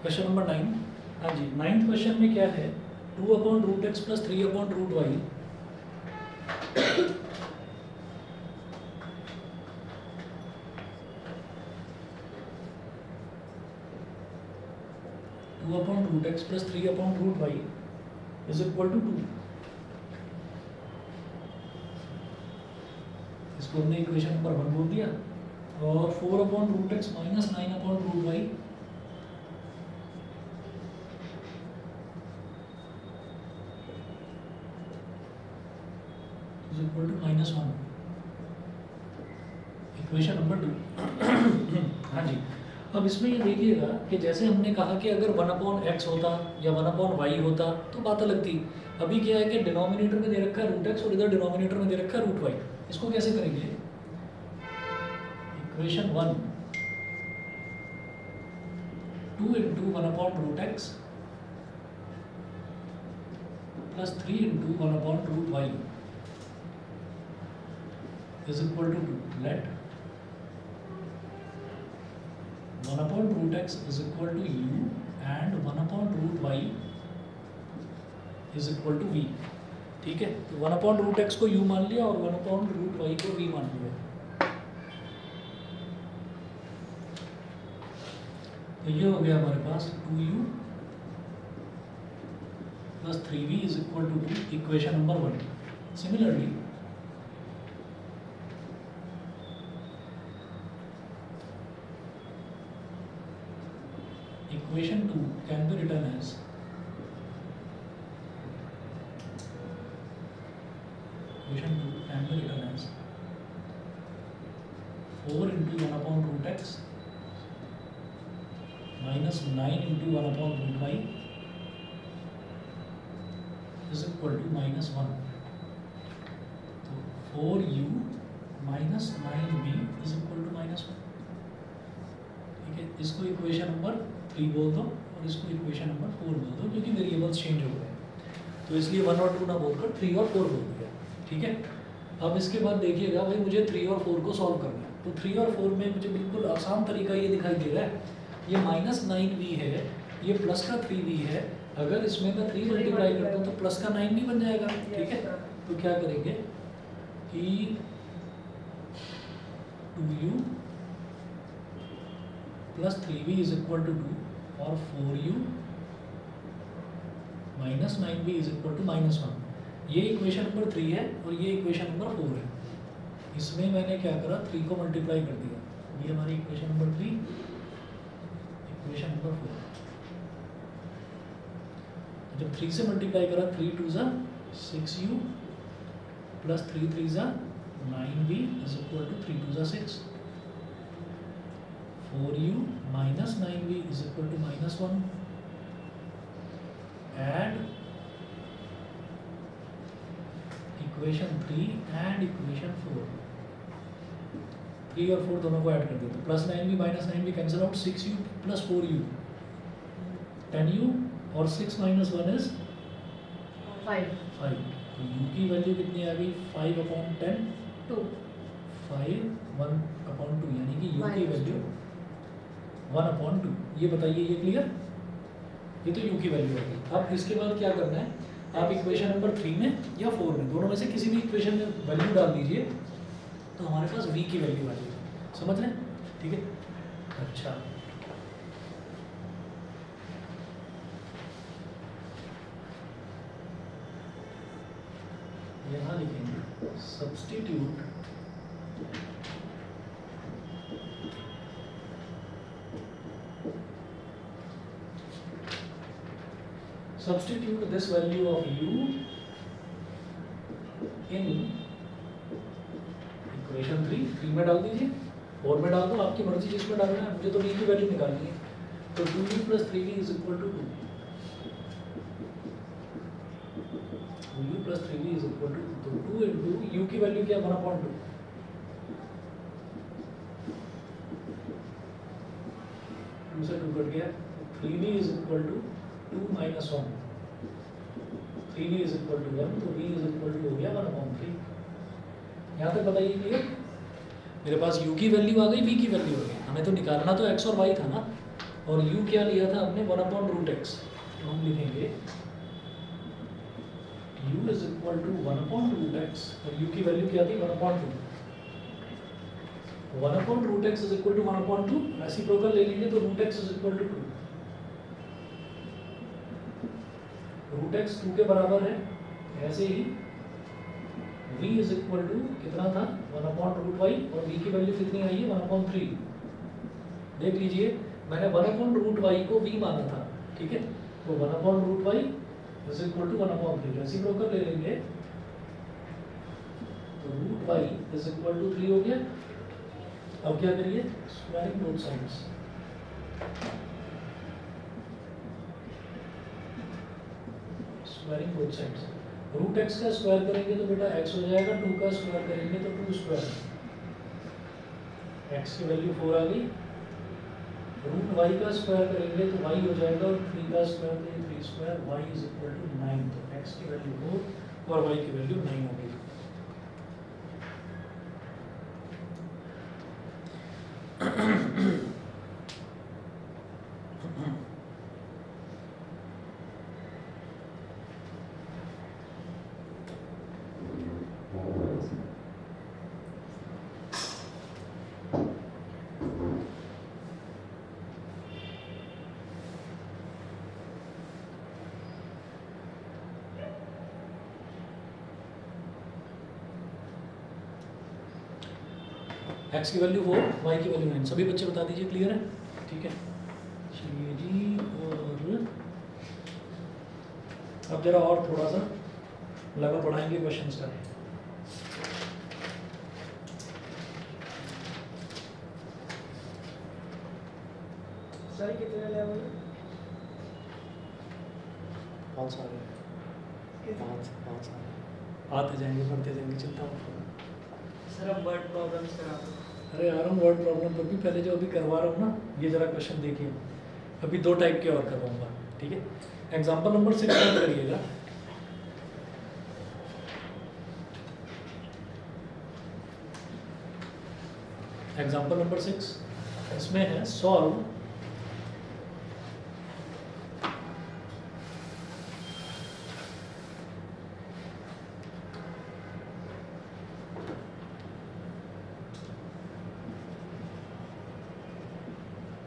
Question number 9। हाँ जी, 9th question में क्या है, 2/√x plus 3/√y। Two upon root x plus 3/√y is equal to 2। इसको हमने इक्वेशन नंबर 1 बोल दिया। और 4/√x minus 9/√y is equal to -1, equation number 2। हाँ जी, अब इसमें ये देखिएगा कि जैसे हमने कहा कि अगर 1/x होता या 1/y होता तो बात अलग थी। अभी क्या है कि डिनोमिनेटर में दे रखा है √x और इधर डिनोमिनेटर में दे रखा है √y। इसको कैसे करेंगे? Equation 1, 2 into 1/√x plus 3 into 1/√y is equal to 2। Let 1/√x is equal to u and 1/√y is equal to v। ठीक है, तो 1/√x को u मान लिया और 1/√y को v मान लिया। तो ये हो गया हमारे पास 2u plus 3v is equal to 2, equation number 1। Similarly equation 2 can be written as equation 2 can be written as 4 into 1/√x minus 9 into 1/√y is equal to -1। तो 4u minus 9v is equal to -1। ठीक है, इसको equation number 3 बोल दो और इसको equation number 4 बोल दो, क्योंकि वेरिएबल्स चेंज हो गए। तो इसलिए 1 और 2 ना बोलकर 3 और 4 बोल दिया। ठीक है, अब इसके बाद देखिएगा भाई, मुझे 3 और 4 को सॉल्व करना है। तो 3 और 4 में मुझे बिल्कुल आसान तरीका ये दिखाई दे रहा है, ये -9v है, ये प्लस का 3v है। अगर इसमें मैं 3 मल्टीप्लाई करता हूँ तो प्लस का 9 भी बन जाएगा। ठीक है, तो क्या करेंगे कि 2u plus 3v is equal to 2 और 4u minus 9v is equal to -1। ये इक्वेशन नंबर 3 है और ये इक्वेशन नंबर 4 है। इसमें मैंने क्या करा, 3 को मल्टीप्लाई कर दिया। ये हमारी इक्वेशन नंबर 3, इक्वेशन नंबर 4। जब 3 से मल्टीप्लाई करा, 3 2 ज़ा 6u प्लस 3 3 ज़ा 9v इज इक्वल टू 3 2 ज़ा 6। 4u minus 9v is equal to -1। Add equation 3 and equation 4। 3 और 4 दोनों को ऐड कर देते, plus 9v minus 9v cancel out, 6u plus 4u 10u और 6 माइनस 1 इज 5। तो u की वैल्यू कितनी आ गई, 5/10 2 5 1/2, यानी कि u की वैल्यू 1/2। ये बताइए, ये क्लियर? ये तो u की वैल्यू आ गई। अब इसके बाद क्या करना है, आप इक्वेशन नंबर 3 में या 4 में, दोनों में से किसी भी इक्वेशन में वैल्यू डाल दीजिए, तो हमारे पास v की वैल्यू आ जाएगी। समझ रहे हैं? ठीक है, अच्छा यहाँ लिखेंगे substitute substitute this value of u in equation 3 में डाल दीजिए, 4 में डाल दो, आपकी मर्जी जिसमें डालना है। मुझे तो v की वैल्यू निकालनी है, तो 2u plus 3v is equal to 2। 2u plus 3v is equal to 2 into u की वैल्यू क्या, 1/2। 2 से 2 कट गया, 3v is equal to 2 minus 1। 3v is equal to 1, तो v इज इक्वल टू हो गया 1/3। यहाँ तक बताइए क्लियर? मेरे पास u की वैल्यू आ गई, v की वैल्यू आ गई। हमें तो निकालना तो x और y था ना, और u क्या लिया था आपने 1/√x, तो हम लिखेंगे u is equal to 1/√x और u की वैल्यू क्या थी 1/2। 1/√x is equal to 1/2, reciprocal ले लेंगे तो √x is equal to 2। √x 2 के बराबर है, ऐसे ही v इज इक्वल टू कितना था 1/√y और v की वैल्यू कितनी आई है 1/3। देख लीजिए मैंने 1/√y को v माना था, ठीक है, तो 1/√y is equal to 1/3, reciprocal ले लेंगे तो √y इज इक्वल टू 3 हो गया। अब क्या करिए, squaring both sides, squaring both sides. √x का स्क्वायर करेंगे तो बेटा x हो जाएगा, 2 का स्क्वायर करेंगे तो 2 स्क्वायर, x की वैल्यू 4 आ गई। √y का स्क्वायर करेंगे तो y हो जाएगा और 3 का स्क्वायर तो 3 square, y is equal to 9, तो x की वैल्यू 4 और y की वैल्यू 9 हो गई। x की वैल्यू 4, y की वैल्यू 9, सभी बच्चे बता दीजिए, क्लियर है? ठीक है, चलिए जी। और अब जरा और थोड़ा सा लेवल बढ़ाएंगे क्वेश्चंस का। सर कितने लेवल है? 5 साल है, कितने? 5 साल आते जाएंगे, बढ़ते जाएंगे, चिंता मत करो। सर अब वर्ड प्रॉब्लम्स कराते हैं। अरे आ रहा हूँ वर्ड प्रॉब्लम पर भी, पहले जो अभी करवा रहा हूँ ना, ये जरा क्वेश्चन देखिए। अभी 2 टाइप के और करवाऊंगा, ठीक है। एग्जाम्पल नंबर 6 नोट करिएगा। एग्जाम्पल नंबर 6, इसमें है सॉल्व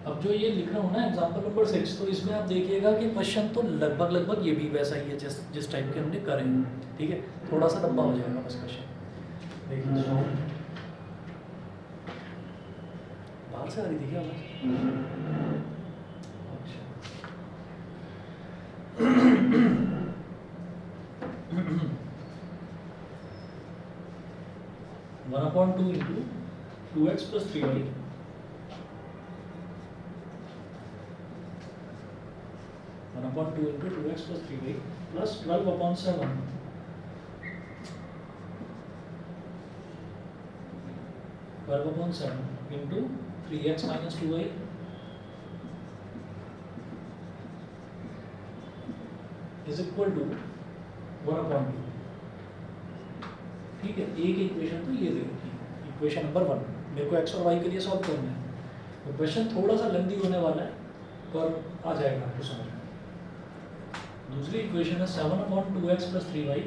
अब जो ये लिख रहा हूँ ना एग्जाम्पल नंबर 6, तो इसमें आप देखिएगा कि क्वेश्चन तो लगभग ये भी वैसा ही है जिस टाइप के हमने करे हैं, ठीक है। थोड़ा सा लंबा हो जाएगा बस क्वेश्चन, देखिए। बाहर से आ रही थी क्या आवाज? अच्छा। 1/2 into 2x plus 3y 1/2 into 2x plus 3y plus 12/7 12/7 into 3x minus 2y is equal to 1/2। ठीक है, एक इक्वेशन तो ये दे रखी है, इक्वेशन नंबर 1। मेरे को x और y के लिए सॉल्व करना है, तो क्वेश्चन थोड़ा सा लेंथी होने वाला है, पर आ जाएगा आपको समझ में। दूसरी इक्वेशन है 7/2x plus 3y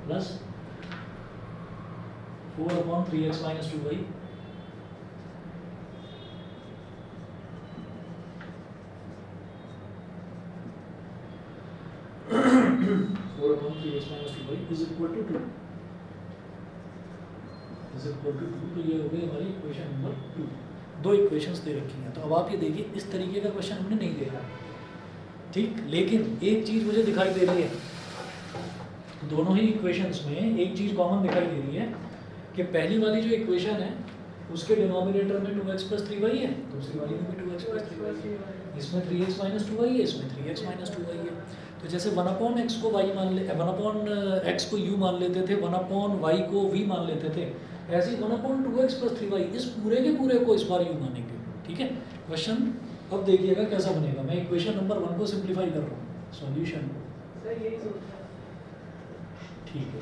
plus 4/3x minus 2y is equal to 2 तो ये हो गई हमारी इक्वेशन नंबर 2। 2 इक्वेशंस दे रखी हैं, तो अब आप ये देखिए, इस तरीके का क्वेश्चन हमने नहीं देखा, ठीक। लेकिन एक चीज़ मुझे दिखाई दे रही है, दोनों ही इक्वेशंस में एक चीज़ कॉमन दिखाई दे रही है कि पहली वाली जो इक्वेशन है उसके डिनोमिनेटर में 2x plus 3y है, दूसरी वाली में भी 2x plus 3y है, इसमें 3x minus 2y है, इसमें 3x minus 2y है। तो जैसे 1/x को y मान ले, 1/x को u मान लेते थे, 1/y को v मान लेते थे, ऐसे ही 1/2x plus 3y इस पूरे के पूरे को इस बार u मानेंगे, ठीक है। क्वेश्चन अब देखिएगा कैसा बनेगा। मैं इक्वेशन नंबर 1 को सिंप्लीफाई कर रहा हूँ, सॉल्यूशन, सर यही सोचता है। ठीक है।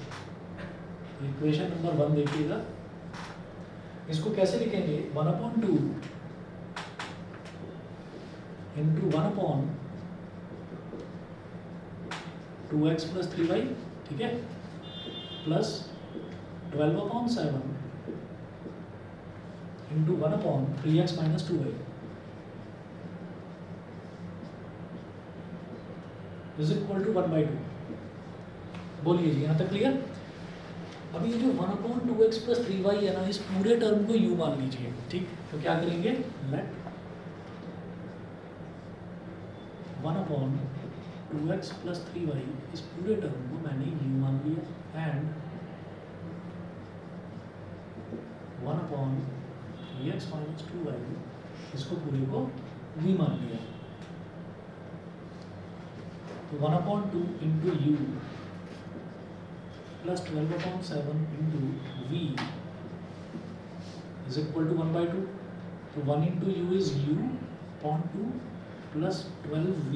तो इक्वेशन नंबर 1 देखिएगा, इसको कैसे लिखेंगे 1/2 इंटू 1/2x प्लस 3y, ठीक है, plus 12/7 into 1/3x minus 2y is equal to 1/2। बोलिए जी, यहाँ तक क्लियर? अभी ये जो 1/2x प्लस 3y है ना, इस पूरे टर्म को u मान लीजिए, ठीक। तो क्या करेंगे, लेट 1/2x प्लस 3y, इस पूरे टर्म को मैंने u मान लिया, एंड 1/3x माइनस 2y, इसको पूरे को v मान लिया। तो 1/2 into u plus 12/7 into v is equal to 1/2। तो 1 into u is u upon 2 plus 12v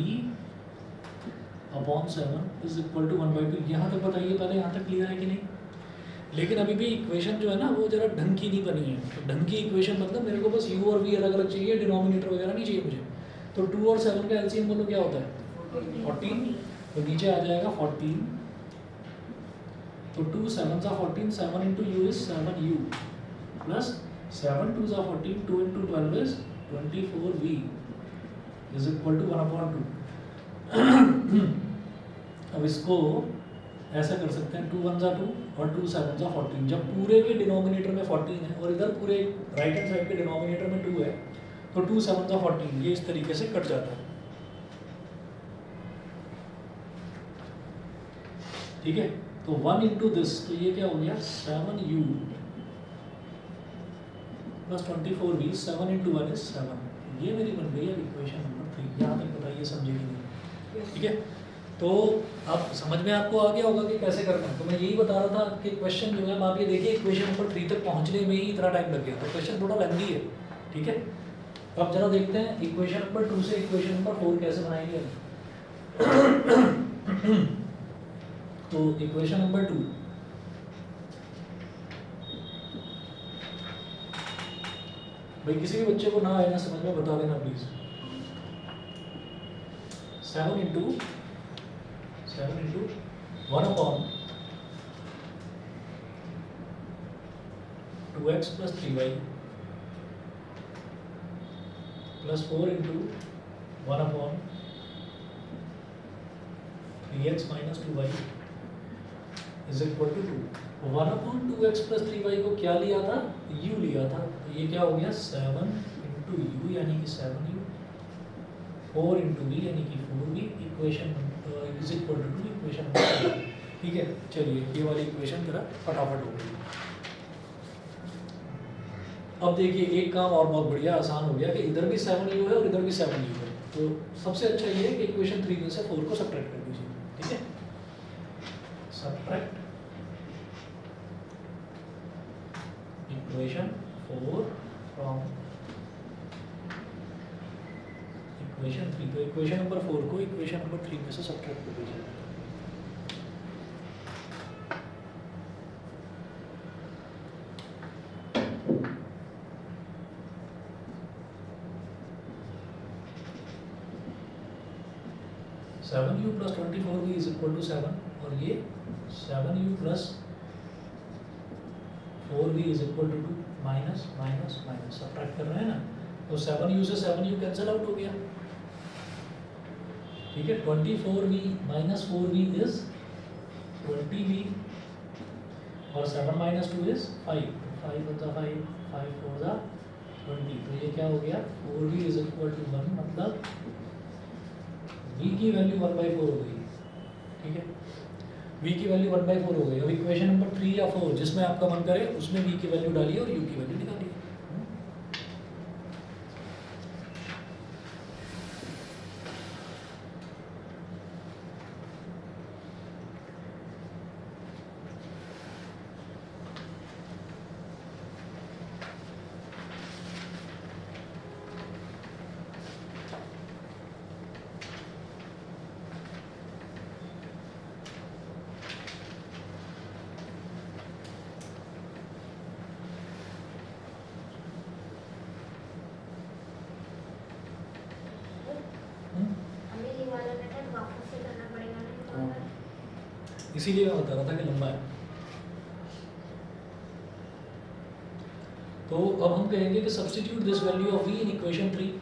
upon 7 is equal to 1/2। यहाँ तक बताइए पहले, यहाँ तक क्लियर है कि नहीं? लेकिन अभी भी इक्वेशन जो है ना वो जरा ढंग की नहीं बनी है। तो ढंग की इक्वेशन मतलब मेरे को बस u और v अलग अलग चाहिए, डिनोमिनेटर वगैरह नहीं चाहिए मुझे। तो 2 और 7 का एलसीएम बोलो क्या होता है, 14। तो नीचे आ जाएगा 14। तो 2 7 जा 14, 7 into you is 7u plus 7 2 जा 14, 2 into 12 is 24v is equal to 1/2। अब इसको ऐसा कर सकते हैं, 2 1 जा 2 और 2 7 जा 14। जब पूरे के डिनोमिनेटर में 14 है और इधर पूरे राइट हैंड साइड के डिनोमिनेटर में 2 है, तो 2 7 जा 14, ये इस तरीके से कट जाता है, ठीक है। तो 1 इंटू दिस, तो ये क्या हो गया 7u plus 24v, 7 into 1 is 7। ये मेरी बन गई है इक्वेशन नंबर 3। यहाँ तक बताइए समझे कि नहीं, ठीक है। तो अब समझ में आपको आ गया होगा कि कैसे करना है। तो मैं यही बता रहा था कि क्वेश्चन जो है, आप ये देखिए इक्वेशन नंबर 3 तक पहुँचने में ही इतना टाइम लग गया, तो क्वेश्चन थोड़ा लेंथी है, ठीक है। अब जरा देखते हैं इक्वेशन नंबर 2 से इक्वेशन नंबर 4 कैसे बनाएंगे। तो इक्वेशन नंबर 2, भाई किसी भी बच्चे को ना आए ना समझ में बता देना please. 7 into 1/2x plus 3y plus 4 into 1/3x minus 2y is equal to 2। 1/2x plus 3y को क्या लिया था, u लिया था। तो ये क्या हो गया 7 इंटू यू यानी कि 7u, 4 इंटू v यानी कि 4v, equation is equal to equation, ठीक है। चलिए ये वाली इक्वेशन जरा फटाफट हो गई। अब देखिए एक काम और बहुत बढ़िया आसान हो गया कि इधर भी 7u है और इधर भी 7u है। तो सबसे अच्छा ये है कि इक्वेशन 3 में से 4 को सब्ट्रैक्ट कर दीजिए, ठीक है। Subtract equation 4 from equation 3। तो इक्वेशन नंबर 4 को इक्वेशन नंबर 3 में से सब्ट्रैक्ट कर दीजिए। Seven u plus 24v is equal to 7, और ये 7u plus 4v is equal to 2, minus minus minus subtract कर रहे हैं ना। तो 7u से 7u कैंसिल आउट हो गया, ठीक है। 24v minus 4v is 20v, और 7 माइनस 2 इज 5, 5 होता 5, 5 4 जा 20। तो ये क्या हो गया 4v इज इक्वल टू 1, मतलब v की वैल्यू 1/4 हो गई, ठीक है। v की वैल्यू 1/4 हो गई। अब इक्वेशन नंबर 3 या 4 जिसमें आपका मन करे उसमें v की वैल्यू डालिए और u की वैल्यू निकालिए। इसीलिए मैं बता रहा था कि लंबा है। तो अब हम कहेंगे कि substitute this value of v in equation 3।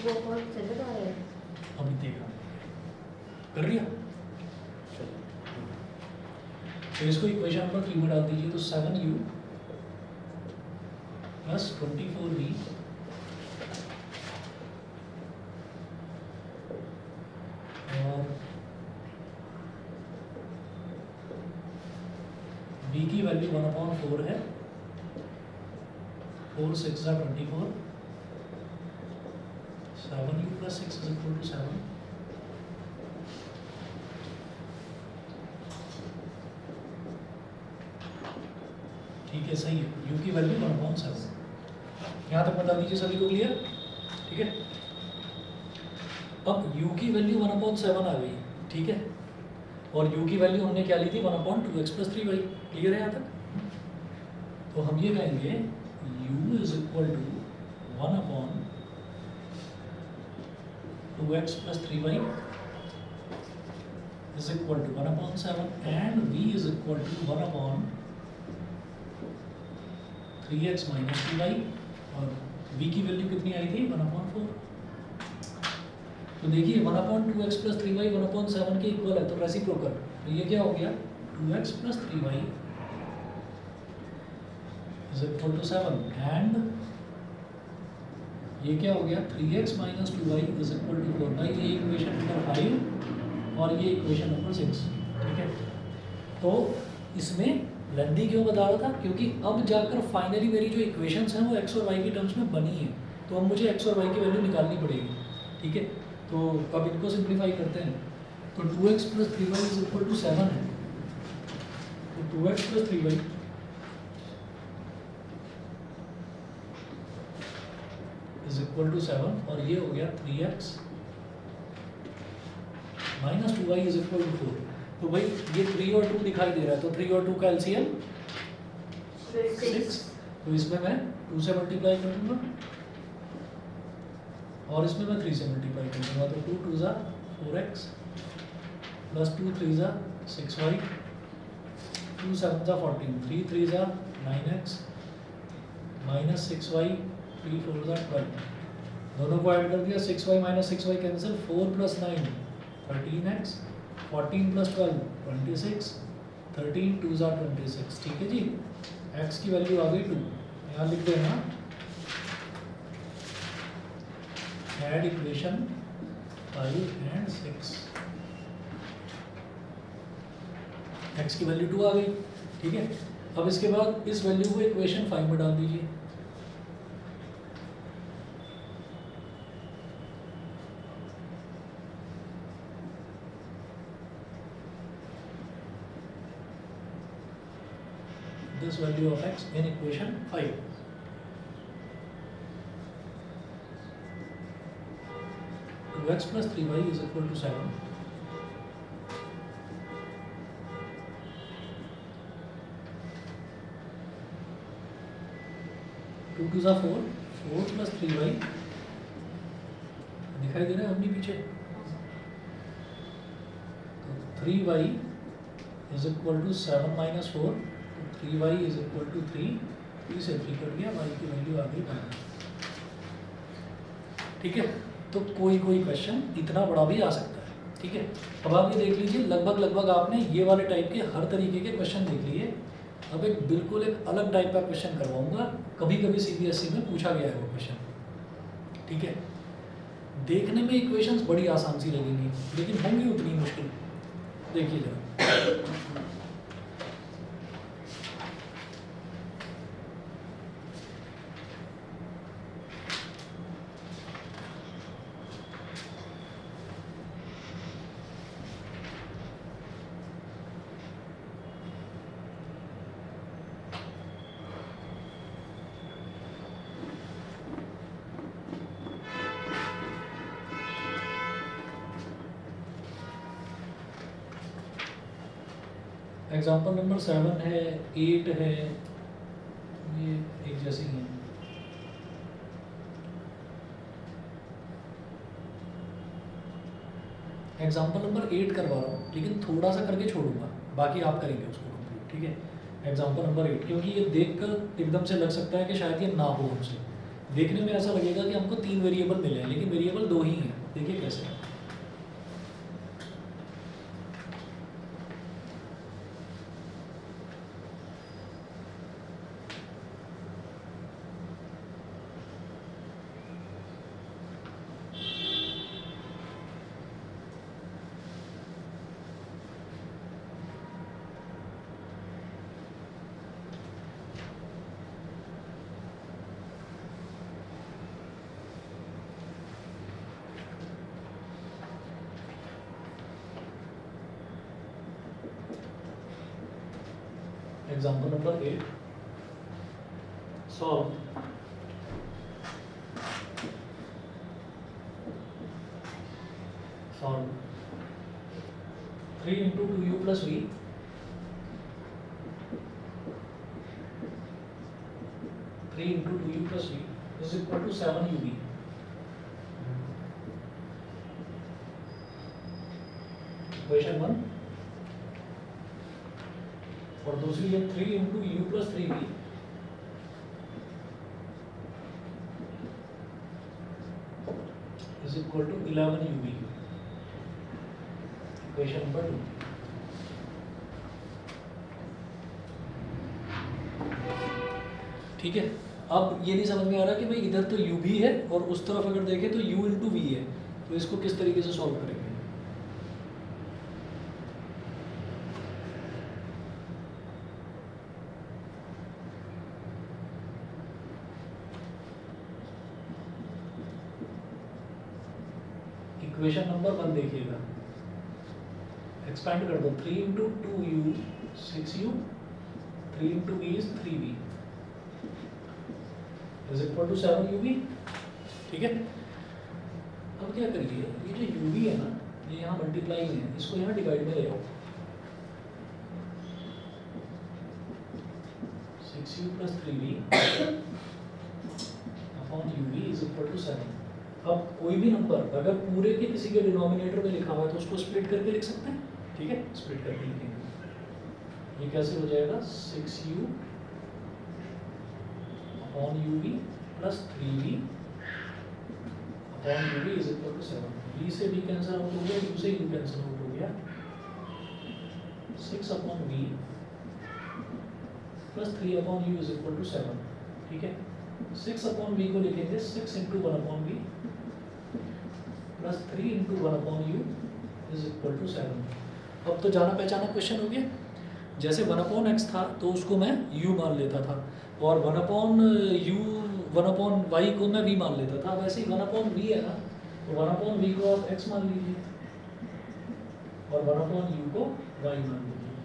वो कौन चले जा रहे हैं? अभी देखा कर लिया। तो इसको इक्वेशन नंबर 3 में डाल दीजिए। तो 7u प्लस 24v और v की वैल्यू 1/4 है। 4 6 जा 24, 7u plus 6 is equal to 7। ठीक है, सही है। u की वैल्यू 1/7। यहाँ तक बता दीजिए सभी को क्लियर? ठीक है। अब u की वैल्यू 1/7 आ गई, ठीक है। और u की वैल्यू हमने क्या ली थी? 1/2x plus 3y। क्लियर है यहाँ तक? तो हम ये कहेंगे u is equal to 1/2x plus 3y is equal to 1/7 and v is equal to 1/3x minus 2y। और v की वैल्यू कितनी आई थी? 1/4। तो देखिए 1/2x plus 3y 1/7 के इक्वल है, तो रेसिप्रोकल। तो ये क्या हो गया? 2x plus 3y is equal to 7 and ये क्या हो गया? 3x minus 2y is equal to 4। भाई ये इक्वेशन नंबर 5 और ये इक्वेशन नंबर 6। ठीक है। तो इसमें लेंथी क्यों बता रहा था? क्योंकि अब जाकर फाइनली मेरी जो इक्वेशंस हैं वो x और y की टर्म्स में बनी है। तो अब मुझे x और y की वैल्यू निकालनी पड़ेगी। ठीक है। तो अब इनको सिंप्लीफाई करते हैं। तो 2x plus 3y is equal to 7 है। तो 2x plus 3y is equal to 7 और ये हो गया 3x minus 2y is equal to 4। तो भाई ये 3 और 2 दिखाई दे रहा है, तो 3 और 2 का एलसीएम 6। तो इसमें मैं 2 से मल्टीप्लाई कर दूंगा और इसमें मैं 3 से मल्टीप्लाई कर दूंगा। तो 2 2 जा 4x प्लस 2 3 जा 6y, 2 7 जा 14, 3 3 जा 9x माइनस 6y, 3 4 जा 12। दोनों को ऐड कर दिया, 6y minus 6y cancel, 4 plus 9 13x, 14 plus 12 26, 13 2 जा 26। ठीक है जी। x की वैल्यू आ गई 2। यहाँ लिख देना ऐड इक्वेशन 5 and 6। x की वैल्यू 2 आ गई। ठीक है। अब इसके बाद इस वैल्यू को इक्वेशन 5 में डाल दीजिए। this value of x in equation 5। तो x plus 3y is equal to 7। 2 2 जा 4, 4 plus 3y दिखाई दे रहा है अपनी पीछे। तो 3y is equal to 7 minus 4। 3y is equal to 3। 3 से 3 कट गया, y की वैल्यू आ गई 1। ठीक है। तो कोई क्वेश्चन इतना बड़ा भी आ सकता है। ठीक है। अब आप ये देख लीजिए, लगभग आपने ये वाले टाइप के हर तरीके के क्वेश्चन देख लिए। अब एक बिल्कुल एक अलग टाइप का क्वेश्चन करवाऊंगा। कभी कभी सीबीएसई में पूछा गया है वो क्वेश्चन। ठीक है। देखने में इक्वेशंस बड़ी आसान सी लगेंगी लेकिन होंगी उतनी मुश्किल। देखिए जरा, एग्जाम्पल नंबर 7 है, 8 है, ये एक जैसे ही हैं। एग्जाम्पल नंबर 8 करवा रहा हूँ, लेकिन थोड़ा सा करके छोड़ूंगा, बाकी आप करेंगे उसको कंप्लीट, ठीक है। एग्जाम्पल नंबर 8, क्योंकि ये देखकर एकदम से लग सकता है कि शायद ये ना हो हमसे। देखने में ऐसा लगेगा कि हमको 3 वेरिएबल मिले हैं, लेकिन वेरिएबल 2 ही हैं। देखिए कैसे। Example number 8, solve solve 3 into 2u plus v, 3 into 2u plus v is equal to 7ub। Equation 1, और दूसरी है 3 into u plus 3v is equal to 11ub। Equation number 2। ठीक है। अब ये नहीं समझ में आ रहा कि भाई इधर तो u भी है और उस तरफ अगर देखें तो u into v है, तो इसको किस तरीके से सॉल्व करेंगे। इक्वेशन नंबर 1 देखिएगा, एक्सपैंड कर दो। 3 into 2u 6u, 3 into v is 3v is equal to 7ub। ठीक है। अब क्या करिए, ये जो ub है ना, ये यहाँ मल्टीप्लाई है, इसको यहाँ डिवाइड में ले आओ। 6u plus 3v upon ub is equal to 7। अब कोई भी नंबर अगर पूरे के किसी के डिनोमिनेटर में लिखा हुआ है तो उसको स्प्लिट करके लिख सकते हैं। ठीक है, स्प्लिट करके लिखेंगे। ये कैसे हो जाएगा, 6u upon ub plus 3v upon ub is equal to 7। v से v कैंसिल आउट हो गया, u से u कैंसिल आउट हो गया। 6 upon v plus 3 upon u is equal to 7। ठीक है। 6 अपॉन v को लिखेंगे 6 into 1 upon v plus 3 into 1 upon u is equal to 7। अब तो जाना पहचाना क्वेश्चन हो गया। जैसे 1 अपॉन x था तो उसको मैं u मान लेता था, और 1 अपॉन y को मैं v मान लेता था। वैसे ही 1 अपॉन v है ना, तो 1 अपॉन v को आप x मान लीजिए और 1 अपॉन u को y मान लीजिए।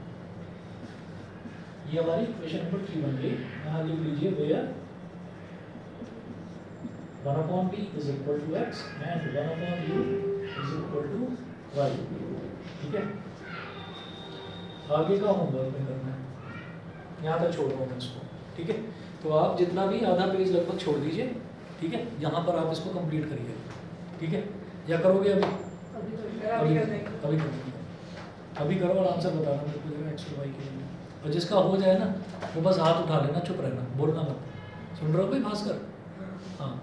ये हमारी इक्वेशन नंबर 3 बन गई। यहाँ लिख लीजिए where 1 upon v is equal to x and 1 upon u is equal to y। ठीक है। आगे का होमवर्क में करना है, यहाँ तक छोड़ रहा हूँ मैं इसको। ठीक है। तो आप जितना भी आधा पेज लगभग छोड़ दीजिए। ठीक है। यहाँ पर आप इसको कंप्लीट करिए। ठीक है। या करोगे अभी? अभी कर देंगे। अभी करो, अभी करो और आंसर बताना मेरे को एक्स और वाई के लिए। और जिसका हो जाए ना वो बस हाथ उठा लेना, चुप रहना, बोलना मत। सुन रहे हो भाई भास्कर? हाँ।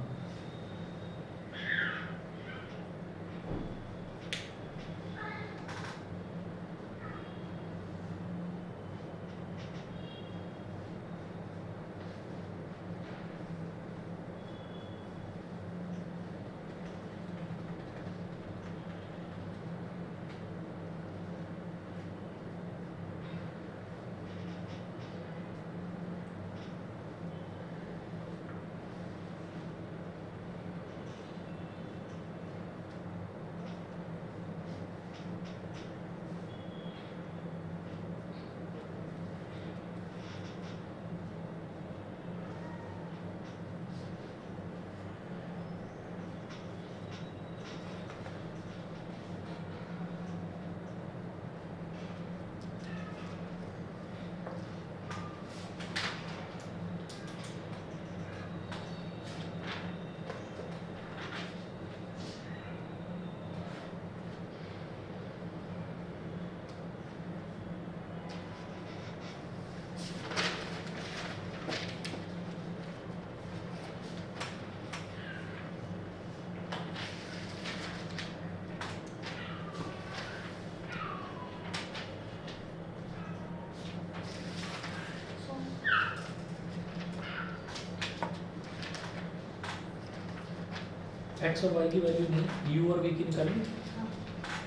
एक्स और वाई की वैल्यू नहीं, यू और वी की निकालिए हाँ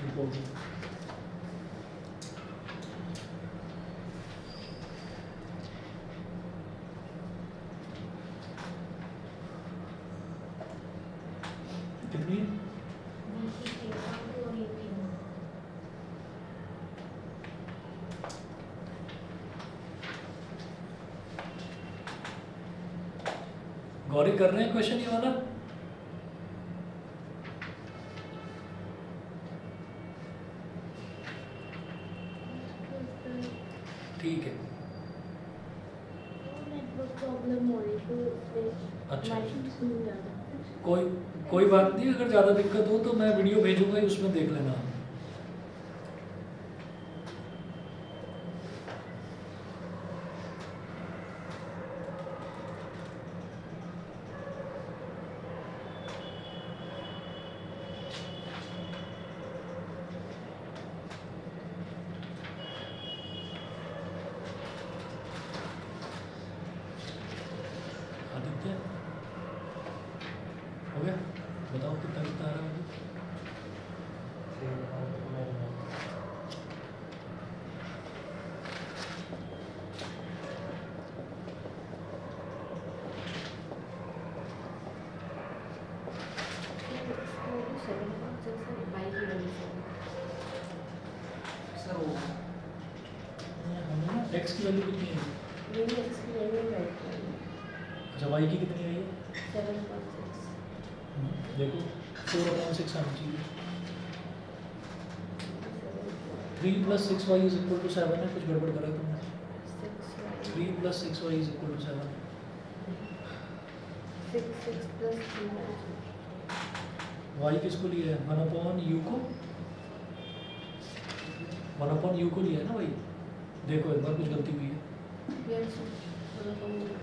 रिपोर्ट। कितनी है? बी की 3.2 और यू की 1। गौरी कर रहे हैं क्वेश्चन ये वाला? ठीक है, नेटवर्क प्रॉब्लम हो रही तो अच्छा। सुन जाता। कोई बात नहीं, अगर ज़्यादा दिक्कत हो तो मैं वीडियो भेजूंगा ही, उसमें देख लेना। आदित्य हो गया? बताओ कितना कितना आ रहा है मुझे? हमें ना एक्स की वैल्यू कितनी है? अच्छा, वाई की कितनी आई है? देखो 4/6 आनी चाहिए। 3 + 6y = 7 है, कुछ गड़बड़ करा तुमने। 3 + 6y = 7। y किसको लिया है? 1/u को 1/u को लिया है ना भाई? देखो एक बार कुछ गलती हुई है। ये गड़बड़ हुई है।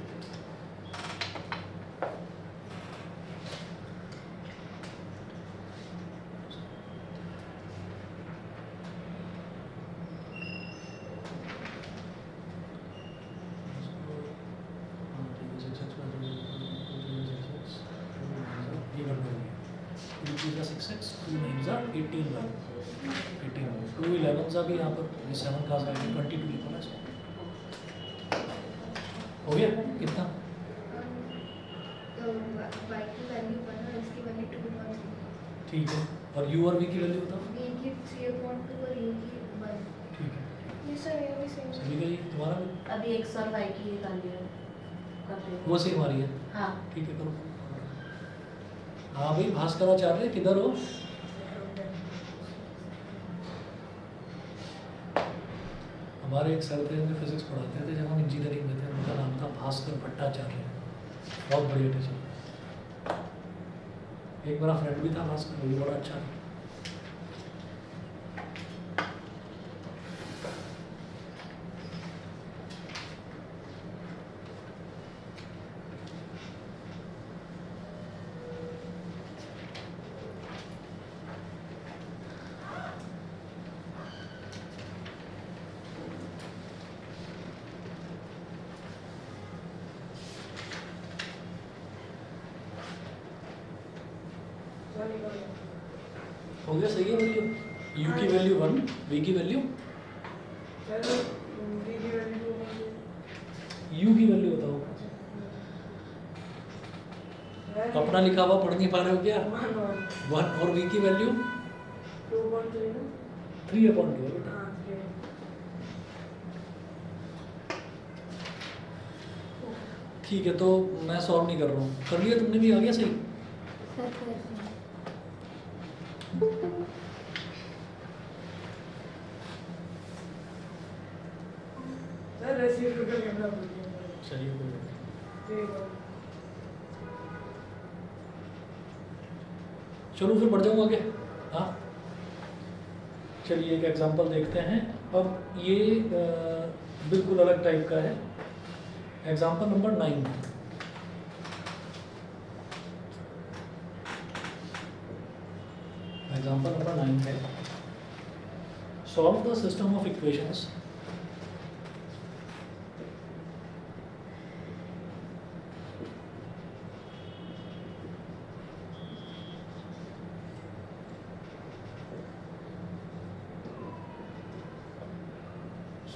2 3 × 6x, 2 9 × 18y, 18 2 11 सा भी यहाँ पर, ये 7 कहाँ से आएगा? 22 लिखो ना इसको। हो गया कितना? ठीक है, और u और v की वैल्यू बताओ। ठीक है, सभी का ये तुम्हारा भी अभी एक्स और वाई की वैल्यू कर रही हूँ। वो सेम आ रही है। हाँ ठीक है, करो। हाँ भाई, भास्कराचार्य किधर हो? हमारे एक सर थे, हमें फिजिक्स पढ़ाते थे जब हम इंजीनियरिंग में थे, उनका नाम था भास्कर भट्टाचार्य। बहुत बढ़िया टीचर। एक मेरा फ्रेंड भी था भास्कर, वो भी बड़ा अच्छा था। हो गया, सही है वैल्यू। u की वैल्यू 1, v की वैल्यू, u की वैल्यू बताओ। अपना लिखा हुआ पढ़ नहीं पा रहे हो क्या? 1 और v की वैल्यू 3/2 है बेटा। ठीक है, तो मैं सॉल्व नहीं कर रहा हूँ। कर लिया तुमने भी? आ गया सही? चलिए, कोई बात नहीं। चलो फिर बढ़ जाऊँ आगे। हाँ, चलिए एक एग्जांपल देखते हैं। अब ये बिल्कुल अलग टाइप का है। Example number 9। एग्जांपल नंबर 9 है, solve the system of equations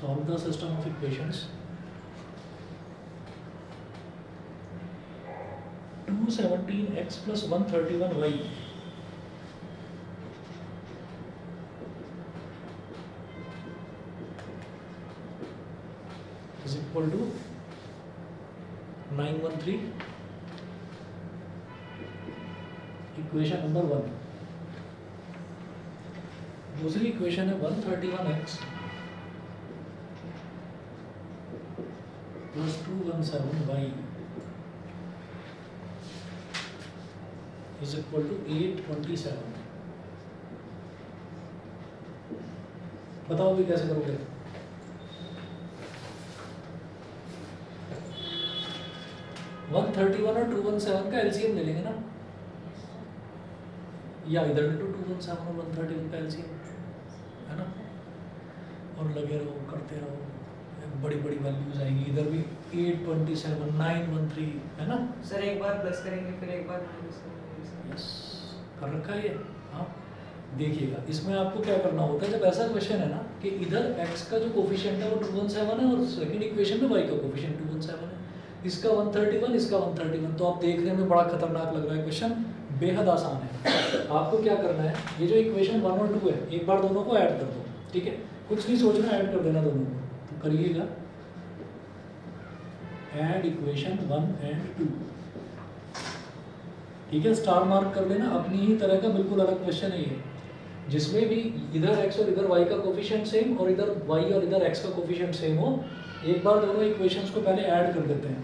solve the system of equations. 217x plus 131y is equal to 913. Equation number 1. दूसरी इक्वेशन है 131x plus 217y is equal to 827. बताओ भी कैसे करोगे? वन 31 और 217 का एलसीएम ले लेंगे ना, या इधर भी 217 और 131 का एलसीएम है ना, और लगे रहो करते रहो, बड़ी बड़ी वैल्यूज आएंगी. इधर भी 827 913 है ना. सर एक बार प्लस करेंगे फिर एक बार माइनस करेंगे. यस, कर रखा है ये. हाँ देखिएगा, इसमें आपको क्या करना होता है जब ऐसा क्वेश्चन है ना कि इधर x का जो कोफिशिएंट है वो 217 है और सेकंड इक्वेशन में y का कोफिशिएंट 217 है. इसका 131 इसका 131, तो आप देखने में बड़ा खतरनाक लग रहा है क्वेश्चन, बेहद आसान है. आपको क्या करना है, ये जो इक्वेशन 1 और 2 है एक बार दोनों को ऐड कर दो. ठीक है, कुछ नहीं सोचना, ऐड कर देना दोनों को. तो करिएगा ऐड इक्वेशन 1 एंड 2. ठीक है, स्टार मार्क कर लेना. अपनी ही तरह का बिल्कुल अलग क्वेश्चन है ये, जिसमें भी इधर x और इधर y का कोफिशिएंट सेम और इधर y और इधर x का कोफिशिएंट सेम हो. एक बार दोनों इक्वेशंस को पहले ऐड कर देते हैं.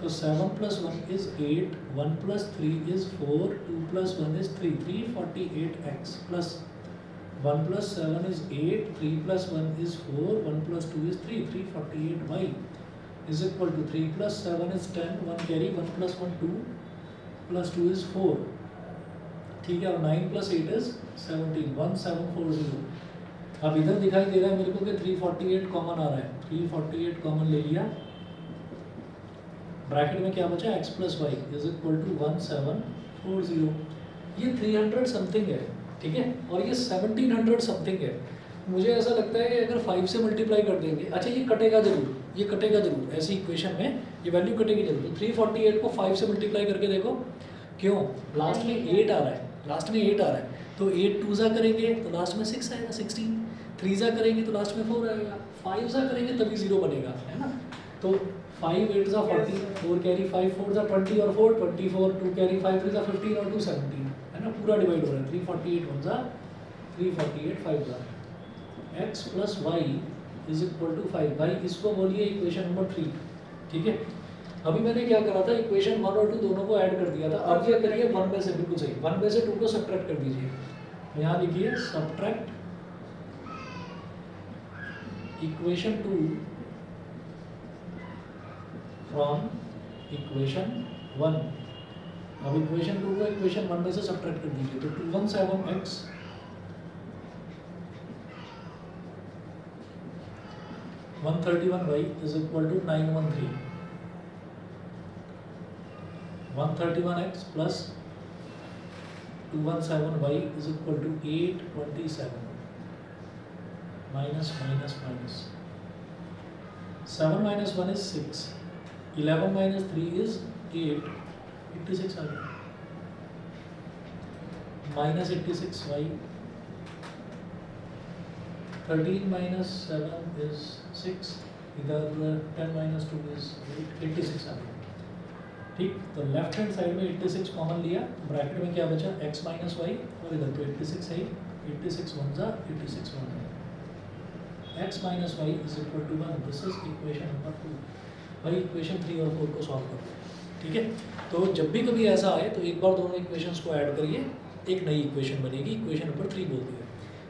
तो 7 plus 1 is 8, 1 plus 3 is 4, 2 plus 1 is 3, 348x plus 1 plus 7 is 8, 3 plus 1 is 4, 1 plus 2 is 3, 348y is equal to 3 plus 7 is 10, 1 carry, 1 plus 1 2 plus 2 is 4. ठीक है, और 9 plus 8 is 17, 1740. अब इधर दिखाई दे रहा है मेरे को कि 348 कॉमन आ रहा है. 348 कॉमन ले लिया, ब्रैकेट में क्या बचा, x plus y is equal to 1740. ये 300 समथिंग है. ठीक है, और ये 1700 समथिंग है. मुझे ऐसा लगता है कि अगर 5 से मल्टीप्लाई कर देंगे, अच्छा ये कटेगा जरूर, ये कटेगा जरूर, ऐसी इक्वेशन में ये वैल्यू कटेगी जरूर. तो 348 को 5 से मल्टीप्लाई करके देखो, क्यों, लास्ट में 8 आ रहा है, लास्ट में 8 आ रहा है. तो 8 2 ज़ा करेंगे तो लास्ट में 6 आएगा, 16. 3 ज़ा करेंगे तो लास्ट में 4 आएगा. 5 ज़ा करेंगे तभी 0 बनेगा, है ना. तो 5 8 ज़ा 40, 4 कैरी, 5 4 ज़ा 20 और 4 24, 2 कैरी, 5 3 ज़ा 15 और 2 17, है ना. पूरा डिवाइड हो रहा है. 348 1 ज़ा 348 5 ज़ा. x plus y is equal to 5. भाई इसको बोलिए इक्वेशन नंबर 3. ठीक है, अभी मैंने क्या करा था, इक्वेशन 1 और 2 दोनों को ऐड कर दिया था. अब क्या करिए, 1 में से, बिल्कुल सही, 1 में से 2 को सब्ट्रैक्ट कर दीजिए. यहाँ लिखिए सब्ट्रैक्ट इक्वेशन 2 फ्रॉम इक्वेशन 1. अब इक्वेशन 2 को इक्वेशन 1 में से सब्ट्रैक्ट कर दीजिए. तो 217x 131y is equal to 913. 131x plus 217y is equal to 827. Minus minus minus. 7 minus 1 is 6. 11 minus 3 is 8. 86 आ गया. Minus 86y. 13 minus 7 is 6. इधर 10 minus 2 is 8. 86 आ गया. ठीक, तो लेफ्ट हैंड साइड में 86 कॉमन लिया, ब्रैकेट में क्या बचा, x माइनस वाई, और इधर तो 86 है. 86 1 जा 86 1 है. x minus y is equal to 1. This is equation number 2. भाई इक्वेशन 3 और 4 को सॉल्व कर दो. ठीक है, तो जब भी कभी ऐसा आए तो एक बार दोनों इक्वेशंस को ऐड करिए, एक नई इक्वेशन बनेगी, इक्वेशन नंबर 3 बोलती है.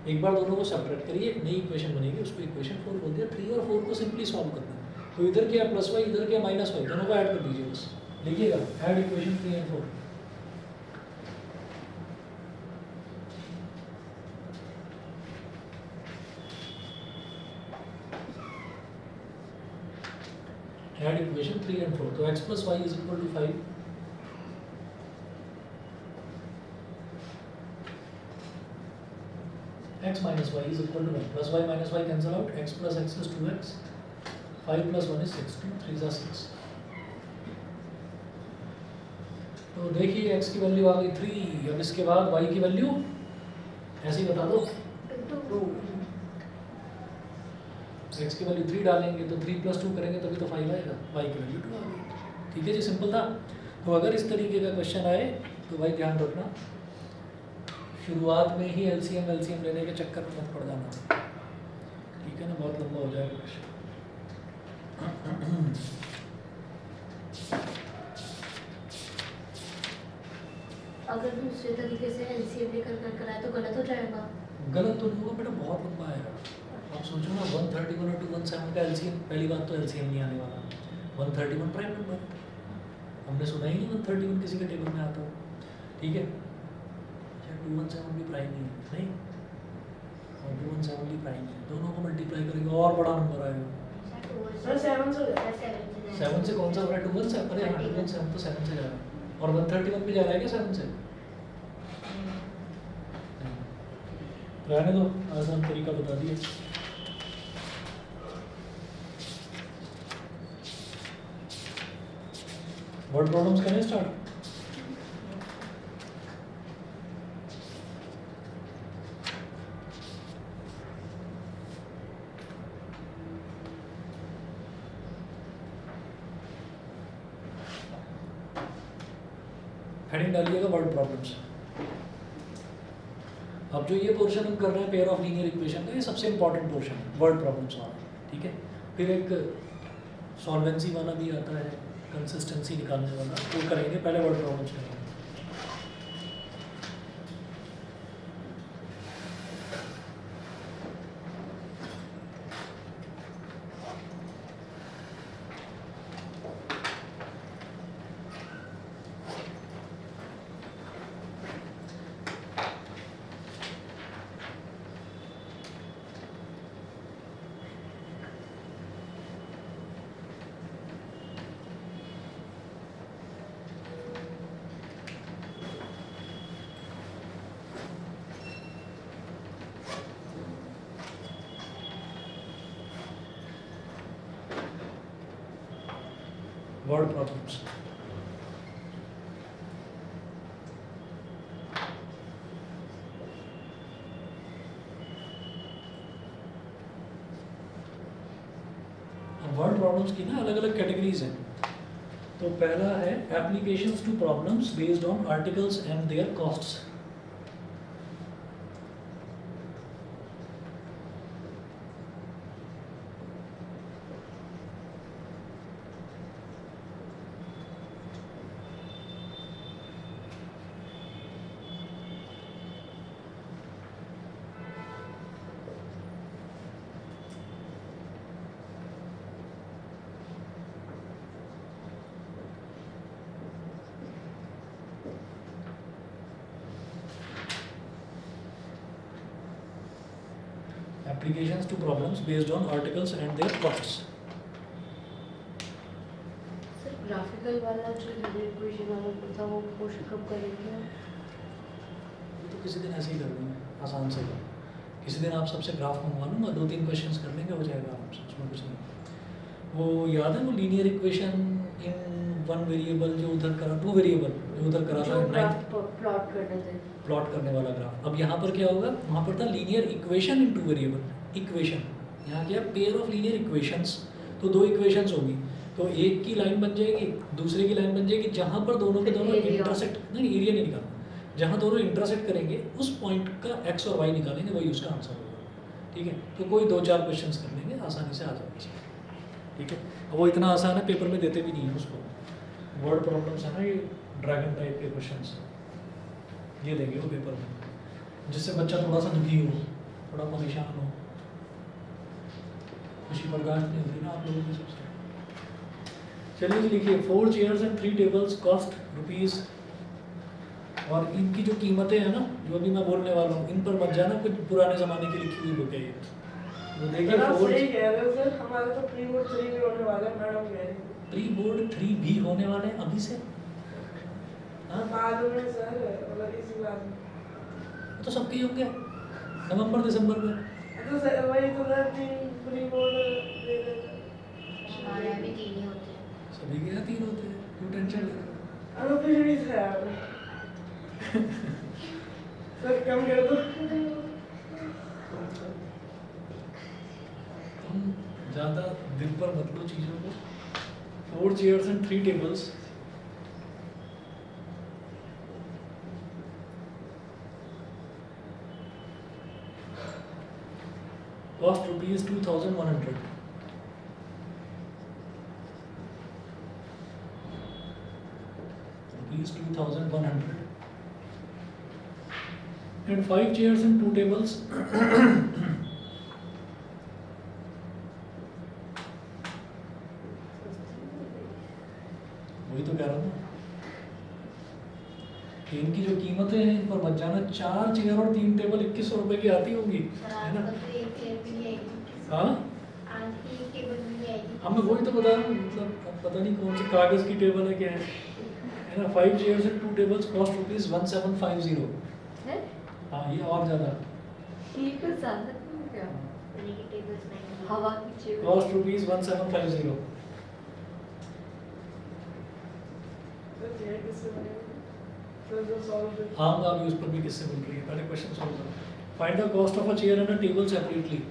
एक बार दोनों को सब्ट्रैक्ट करिए, एक नई इक्वेशन बनेगी, उसको इक्वेशन 4 बोलती है. 3 और 4 को सिंपली सॉल्व करना है. तो इधर क्या प्लस वाई, इधर क्या माइनस वाई, दोनों को ऐड कर दीजिए बस. लिखिएगा add equation 3 and 4. Add equation 3 and 4. तो x plus y is equal to 5. x minus y is equal to 1 plus y minus y cancel out, x plus x is 2x, 5 plus 1 is 6, 2 3 is 6. तो देखिए x की value आ गई 3, अब इसके बाद y की value ऐसे ही बता दो, 2। x की वैल्यू 3 डालेंगे तो 3 plus 2 करेंगे तभी तो 5 आएगा, y की वैल्यू 2 आ गई। ठीक है जी, सिंपल था। तो अगर इस तरीके का क्वेश्चन आए तो भाई ध्यान रखना, शुरुआत में ही एलसीएम लेने के चक्कर में मत पड़ जाना, ठीक है ना, बहुत लंबा हो जाएगा क्वेश्चन। अगर दूसरे तरीके से एलसीएम लेकर कर कराए तो गलत हो जाएगा। गलत तो नहीं होगा बेटा, बहुत लंबा आएगा। आप सोचो ना 131 और 217 का एलसीएम, पहली बात तो एलसीएम नहीं आने वाला, 131 प्राइम नंबर, हमने सुना ही नहीं 131 किसी के टेबल में आता हो, ठीक है। अच्छा 217 भी प्राइम नहीं, और 217 भी प्राइम है, दोनों को मल्टीप्लाई करेंगे और बड़ा नंबर आएगा। सर 7 से 7 से कौन सा हो रहा है? 217, अरे हाँ 217 तो 7 से जा रहा है, और 131 भी जा रहा है क्या 7 से? रहने दो, आसान तरीका बता दिए। वर्ड प्रॉब्लम्स करें स्टार्ट। हेडिंग डालिएगा वर्ड प्रॉब्लम्स। अब जो ये पोर्शन हम कर रहे हैं पेयर ऑफ लीनियर इक्वेशन का, ये सबसे इंपॉर्टेंट पोर्शन है वर्ड प्रॉब्लम्स वाला, ठीक है। फिर एक सॉल्वेंसी वाला भी आता है, कंसिस्टेंसी निकालने वाला, वो करेंगे, पहले वर्ड प्रॉब्लम्स करेंगे। Word problems. वर्ड प्रॉब्लम्स की ना अलग अलग कैटेगरीज हैं। तो पहला है applications to problems based on articles and their costs. Applications to problems based on articles and their costs. Sir graphical वाला जो लीनियर इक्वेशन वाला था वो पोस्ट कब करेंगे? ये तो किसी दिन ऐसे ही कर देंगे, आसान से। किसी दिन आप सबसे ग्राफ मंगवा लूँगा, 2-3 क्वेश्चंस कर लेंगे, हो जाएगा आराम से, उसमें कुछ नहीं। वो याद है वो linear equation in one variable जो उधर करा, 2 वेरिएबल जो उधर करा था, प्लॉट करने थे, प्लॉट करने वाला ग्राफ। अब यहाँ पर क्या होगा, वहाँ पर था linear equation in 2 variable, equation, यहाँ क्या पेयर ऑफ लीनियर इक्वेशंस, तो 2 इक्वेशंस होगी, तो एक की लाइन बन जाएगी, दूसरे की लाइन बन जाएगी, जहाँ पर दोनों के दोनों इंटरसेक्ट, नहीं एरिया नहीं निकालना, जहाँ दोनों इंटरसेक्ट करेंगे उस पॉइंट का एक्स और वाई निकालेंगे, वही उसका आंसर होगा, ठीक है। तो कोई 2-4 क्वेश्चंस कर लेंगे, आसानी से आ जाएगा, ठीक है। वो इतना आसान है, पेपर में देते भी नहीं है उसको, वर्ड प्रॉब्लम्स है ना ये, ड्रैगन टाइप के क्वेश्चंस ये देंगे वो पेपर में, जिससे बच्चा थोड़ा सा दुखी हो, थोड़ा परेशान हो, खुशी बर्दाश्त नहीं होती ना आप लोगों की सबसे। चलिए जी लिखिए, 4 chairs and 3 tables cost rupees, और इनकी जो कीमतें हैं ना, जो अभी मैं बोलने वाला हूँ, इन पर मत जाना, कुछ पुराने ज़माने की लिखी हुई बुक है ये। तो देखिए सही कह रहे हो सर, हमारे तो प्री बोर्ड 3 भी होने वाला है, मैडम कह रही थी। प्री बोर्ड 3 भी होने वाले हैं अभी से, हाँ मालूम है सर, मतलब इसी बात में तो सबके ही होंगे। नवंबर दिसंबर में। तो वही तो सर 3 प्री बोर्ड दे देते। हमारे यहाँ भी 3 ही होते हैं। सभी के यहाँ 3 होते हैं, क्यों टेंशन ले रहे हो? अनऑफिशियली था यार। सर कम कर दो। तुम ज़्यादा दिल पर मत लो चीज़ों को। 4 chairs and 3 tables. Cost rupees 2,100. Rupees 2,100. And 5 chairs and 2 tables. वही तो कह रहा हूँ, कि इनकी जो कीमतें हैं इन पर मत जाना। 4 चेयर और 3 टेबल 2100 रुपए की आती होंगी, सर है आज ना? तो एक चेयर भी नहीं आएगी। हाँ आज की एक टेबल भी नहीं आएगी। हाँ, मैं वही तो बता रहा हूँ, मतलब अब पता नहीं कौन सी कागज की टेबल है, क्या है ना। 5 chairs and 2 tables cost rupees 1750. है? हाँ, ये और ज़्यादा ये कुछ ज़्यादा क्यों क्या? यानी कि टेबल्स महंगी। हवा की चेयर। cost rupees 1750. सर ये किससे बनेगा? सर जो सॉल्व आऊँगा अभी उस पर भी किससे मिल रही है, पहले क्वेश्चन सॉल्व करो। Find the cost of a chair and a table separately.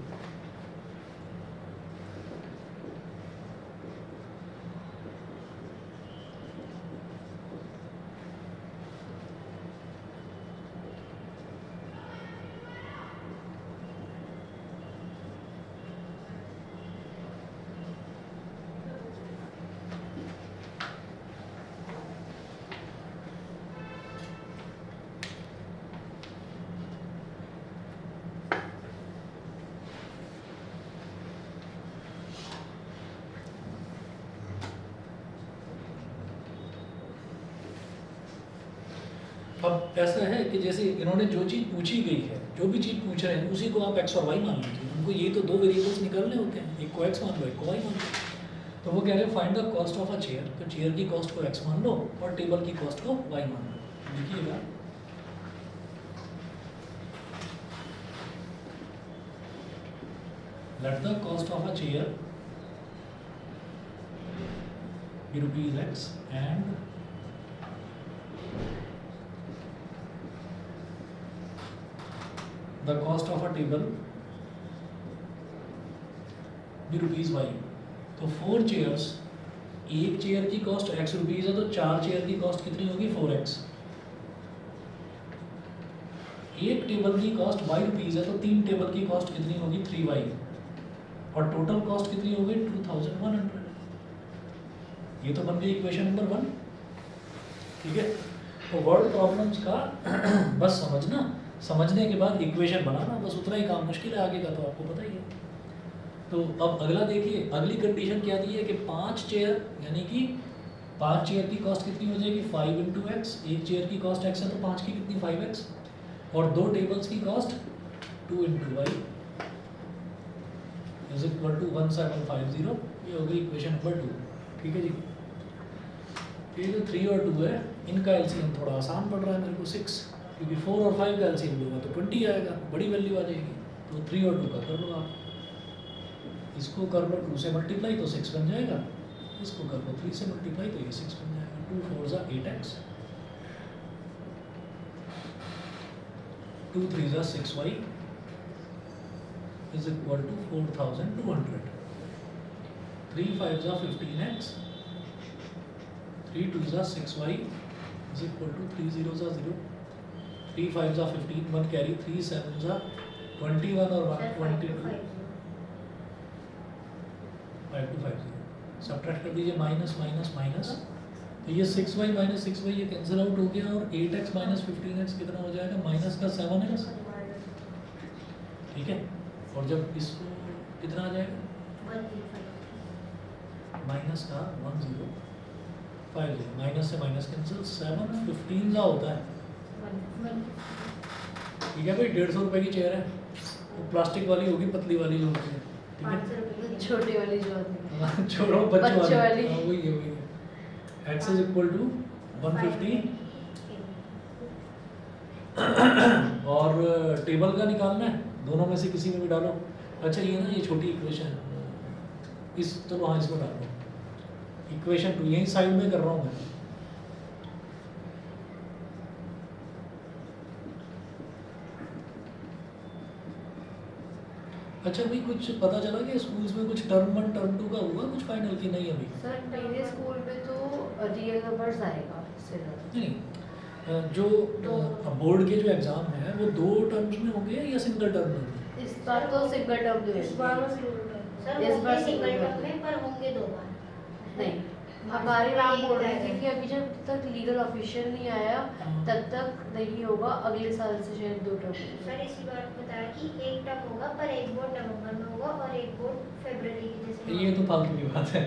अब ऐसा है कि जैसे इन्होंने जो चीज़ पूछी गई है, जो भी चीज़ पूछ रहे हैं, उसी को आप x और y मान लीजिए। उनको ये तो 2 वेरिएबल्स निकालने होते हैं, एक को x मान लो, एक को y मान लो। तो वो कह रहे हैं find the cost of a chair, तो चेयर की कॉस्ट को x मान लो और टेबल की कॉस्ट को y मान लो। लिखिएगा, let the cost of a chair be rupees x and the cost of a table be rupees y. तो 4 chairs, एक चेयर की कॉस्ट x रुपीज है, तो 4 चेयर की कॉस्ट कितनी होगी? 4x। एक टेबल की कॉस्ट y रुपीज है, तो 3 टेबल की कॉस्ट कितनी होगी? 3y। और टोटल कॉस्ट कितनी होगी? 2100। ये तो बन गई इक्वेशन नंबर 1। ठीक है, तो वर्ड प्रॉब्लम्स का बस समझना, समझने के बाद इक्वेशन बनाना, बस उतना ही काम मुश्किल है, आगे का तो आपको पता ही है। तो अब अगला देखिए, अगली कंडीशन क्या दी है कि 5 चेयर, यानी कि 5 चेयर की कॉस्ट कितनी हो जाएगी? 5 इंटू एक्स। एक चेयर की कॉस्ट x है, तो 5 की कितनी? 5x। और 2 टेबल्स की cost 2 into y is equal to 1750। ये हो गई इक्वेशन नंबर 2। ठीक है जी, ये जो 3 और 2 है, इनका एलसीएम थोड़ा आसान पड़ रहा है मेरे को, 6, क्योंकि 4 और 5 का एलसीएम लूँगा तो 20 आएगा, बड़ी वैल्यू आ जाएगी। तो 3 और 2 का कर लो आप, इसको कर लो 2 से मल्टीप्लाई तो 6 बन जाएगा, इसको कर लो 3 से मल्टीप्लाई तो ये 6 बन जाएगा। 2 4 जा 8x, 2 3 जा 6y इज इक्वल टू 4200। 3 5 जा 15x, 3 2 जा 6y is equal to 3 0 जा 0, 3 5 जा 15, 1 कैरी, 3 7 जा 21 और 1 22, 5 2 5 0। सब्ट्रैक्ट कर दीजिए, माइनस माइनस माइनस, तो ये 6y माइनस 6y ये कैंसिल आउट हो गया, और 8x माइनस 15x कितना हो जाएगा? माइनस का 7x। ठीक है, और जब इसको कितना आ जाएगा? माइनस का 1050, माइनस से माइनस कैंसिल, 7 15 का होता है। ठीक है भाई, 150 रुपए की चेयर है, वो प्लास्टिक वाली होगी, पतली वाली जो होती है। ठीक है, छोटी वाली जो होती है। छोड़ो, बच्चों बच्चों वाली, वाली। हाँ, वही है वही है। x इज इक्वल टू 150 और टेबल का निकालना है, दोनों में से किसी में भी डालो। अच्छा ये ना ये छोटी इक्वेशन इस चलो हाँ इसमें डालो इक्वेशन 2 यही साइड में कर रहा हूँ मैं। अच्छा भाई कुछ पता चला कि स्कूल्स में कुछ टर्म 1 टर्म 2 का हुआ कुछ फाइनल की नहीं अभी? सर मेरे स्कूल में तो रियल नंबर्स आएगा इससे ज़्यादा। नहीं जो बोर्ड के जो एग्जाम है वो 2 टर्म्स में होंगे या सिंगल टर्म में होंगे? इस बार तो सिंगल टर्म में इस बार में single term। सर इस होंगे बार सिंगल single टर्म में पर होंगे 2 बार। नहीं हमारे मैम बोल रहे थे कि अभी जब तक लीगल ऑफिशियल नहीं आया तब तक नहीं होगा, अगले साल से शायद 2 टर्म सर इसी बार बताया कि एक टर्म होगा पर एक बोर्ड नवंबर में होगा और एक बोर्ड फरवरी की जैसे। ये तो फालतू की बात है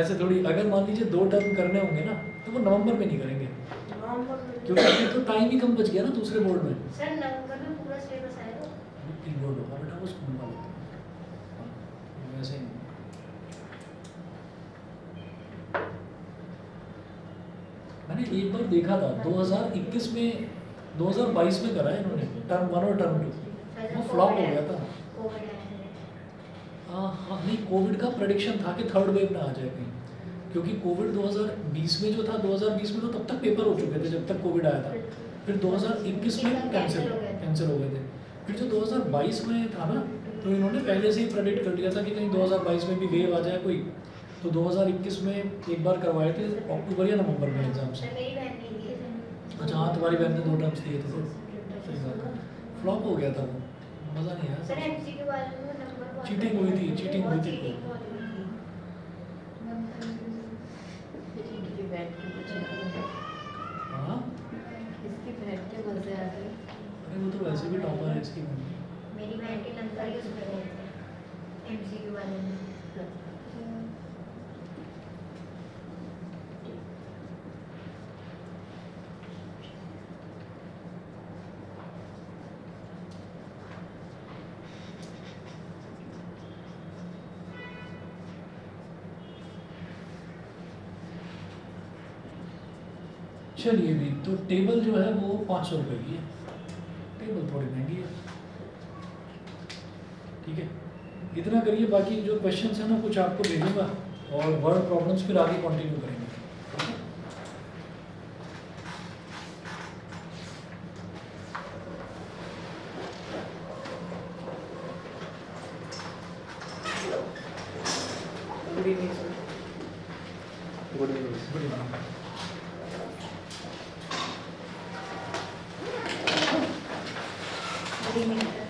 ऐसे थोड़ी अगर मान लीजिए 2 टर्म करने होंगे ना तो वो नवंबर में नहीं करेंगे नवंबर में क्योंकि अभी तो टाइम ही कम बच गया ना दूसरे बोर्ड में। सर नवंबर में पूरा सिलेबस आएगा। एक बोर्ड होगा बेटा वो स्कूल वाले वैसे ही मैंने एक बार देखा था 2021 में 2022 में करा है इन्होंने टर्म 1 और टर्म 2 वो फ्लॉप हो गया था। कोविड आया था। हाँ नहीं कोविड का प्रेडिक्शन था कि थर्ड वेव ना आ जाए कहीं क्योंकि कोविड 2020 में जो था 2020 में तो तब तक पेपर हो चुके थे जब तक कोविड आया था। फिर 2021 में कैंसिल हो गए थे। फिर जो 2022 में था ना तो इन्होंने पहले से ही प्रेडिक्ट कर लिया था कि कहीं 2022 में भी वेव आ जाए कोई, तो 2021 में एक बार करवाए थे अक्टूबर या नवंबर में एग्जाम से। सर मेरी बहन ने दिए थे। अच्छा हाँ तुम्हारी बहन ने 2 टर्म्स दिए थे सही बात है। फ्लॉप हो गया था वो, मज़ा नहीं आया। सर एमसीक्यू वाले में नंबर बहुत चीटिंग हुई थी, चीटिंग हुई थी। चीटिंग बहुत हुई थी। इसकी बैठ के मुझे हाँ इसकी बैठ के मजे आ गए। अरे वो तो वैसे भी टॉपर है इसकी मम्मी। मेरी बहन के नंबर ही उसमें गए थे एमसीक्यू वाले में। चलिए भी तो टेबल जो है वो 500 रुपये की है, टेबल थोड़ी महंगी है। ठीक है इतना करिए, बाकी जो क्वेश्चंस है ना कुछ आपको भेजूंगा और वर्ड प्रॉब्लम्स फिर आगे कंटिन्यू करेंगे। Good evening sir. Good evening. Good evening.